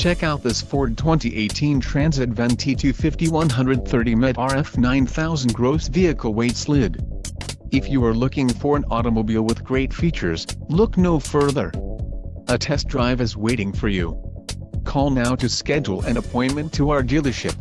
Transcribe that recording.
Check out this Ford 2018 Transit Van T-250 130 met RF 9000 gross vehicle weight slid. If you are looking for an automobile with great features, look no further. A test drive is waiting for you. Call now to schedule an appointment to our dealership.